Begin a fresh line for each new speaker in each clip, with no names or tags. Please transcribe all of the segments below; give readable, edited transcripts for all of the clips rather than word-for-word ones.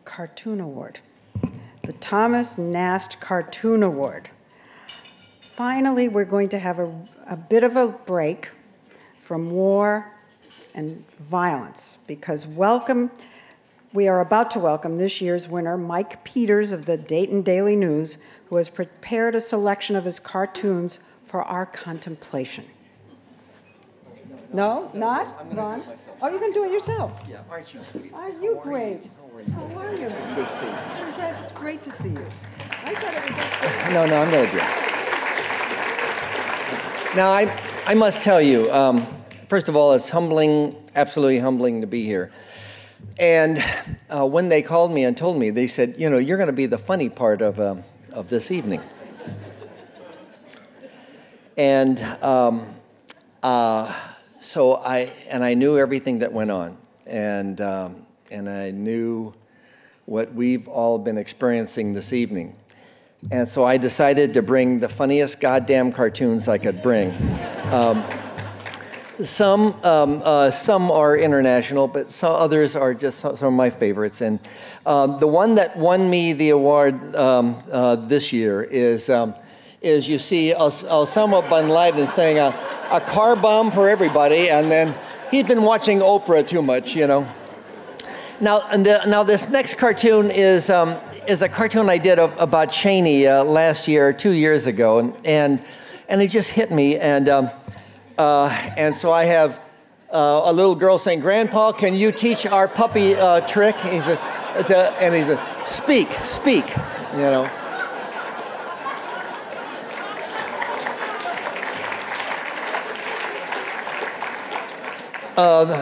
Cartoon Award, the Thomas Nast Cartoon Award. Finally, we're going to have a bit of a break from war and violence, because we are about to welcome this year's winner, Mike Peters of the Dayton Daily News, who has prepared a selection of his cartoons for our contemplation. No, not? Ron? Oh, you're going to do it yourself?
Yeah, aren't you sweet?
Are you great? How are you?
It's good to see you.
It's great to see you. I thought it was okay.
No, I'm going to do it. Now, I must tell you, first of all, it's humbling, absolutely humbling to be here. And when they called me and told me, they said, you know, you're going to be the funny part of this evening. And so I knew everything that went on, and I knew what we've all been experiencing this evening. And so I decided to bring the funniest goddamn cartoons I could bring. Some are international, but some others are just some of my favorites. And the one that won me the award this year is you see Osama bin Laden saying a car bomb for everybody, and then he's been watching Oprah too much, you know. Now this next cartoon is a cartoon I did about Cheney last year, 2 years ago, and it just hit me, and so I have a little girl saying, "Grandpa, can you teach our puppy trick?" And he's a speak, you know.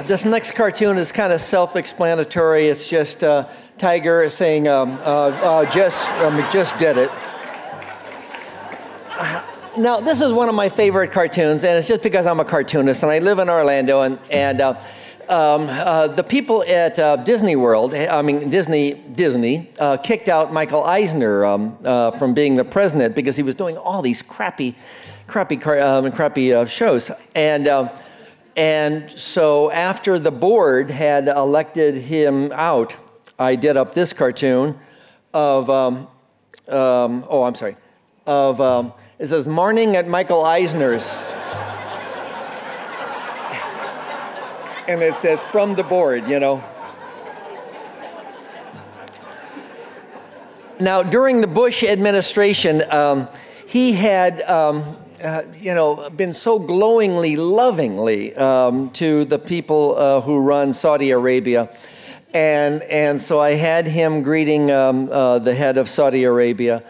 This next cartoon is kind of self-explanatory. It's just Tiger saying, just did it. Now, this is one of my favorite cartoons, and it's just because I'm a cartoonist, and I live in Orlando, and the people at Disney World, Disney, kicked out Michael Eisner from being the president because he was doing all these crappy shows. And so after the board had elected him out, I did up this cartoon of, it says, "Morning at Michael Eisner's." And it says, "From the board," you know. Now, during the Bush administration, he had, been so glowingly, lovingly to the people who run Saudi Arabia. And so I had him greeting the head of Saudi Arabia.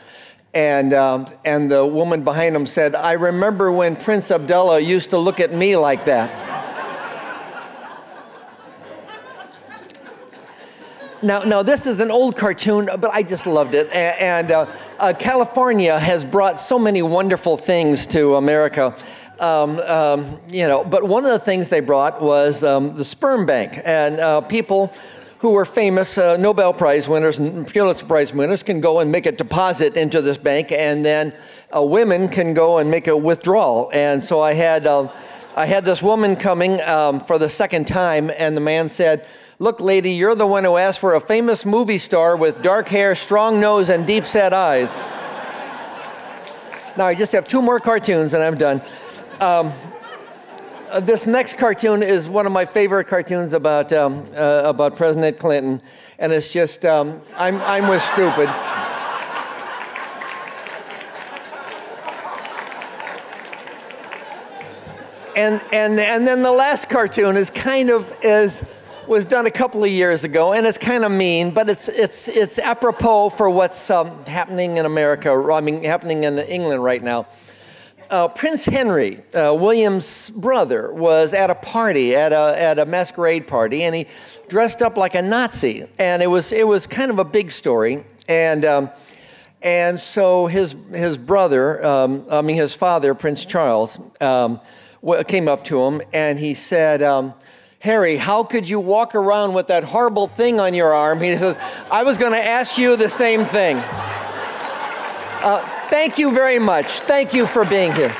And the woman behind him said, "I remember when Prince Abdullah used to look at me like that." Now this is an old cartoon, but I just loved it. And California has brought so many wonderful things to America. But one of the things they brought was the sperm bank. And people who were famous Nobel Prize winners and Pulitzer Prize winners can go and make a deposit into this bank, and then women can go and make a withdrawal. And so I had this woman coming for the second time, and the man said, "Look, lady, you're the one who asked for a famous movie star with dark hair, strong nose, and deep-set eyes." Now, I just have 2 more cartoons, and I'm done. This next cartoon is one of my favorite cartoons about President Clinton, and it's just, I'm with stupid. And then the last cartoon was done a couple of years ago, and it's kind of mean, but it's apropos for what's happening in America. Happening in England right now. Prince Henry, William's brother, was at a party, at a masquerade party, and he dressed up like a Nazi, and it was kind of a big story. And so his brother, his father, Prince Charles, came up to him, and he said, "Harry, how could you walk around with that horrible thing on your arm?" He says, "I was going to ask you the same thing." Thank you very much. Thank you for being here.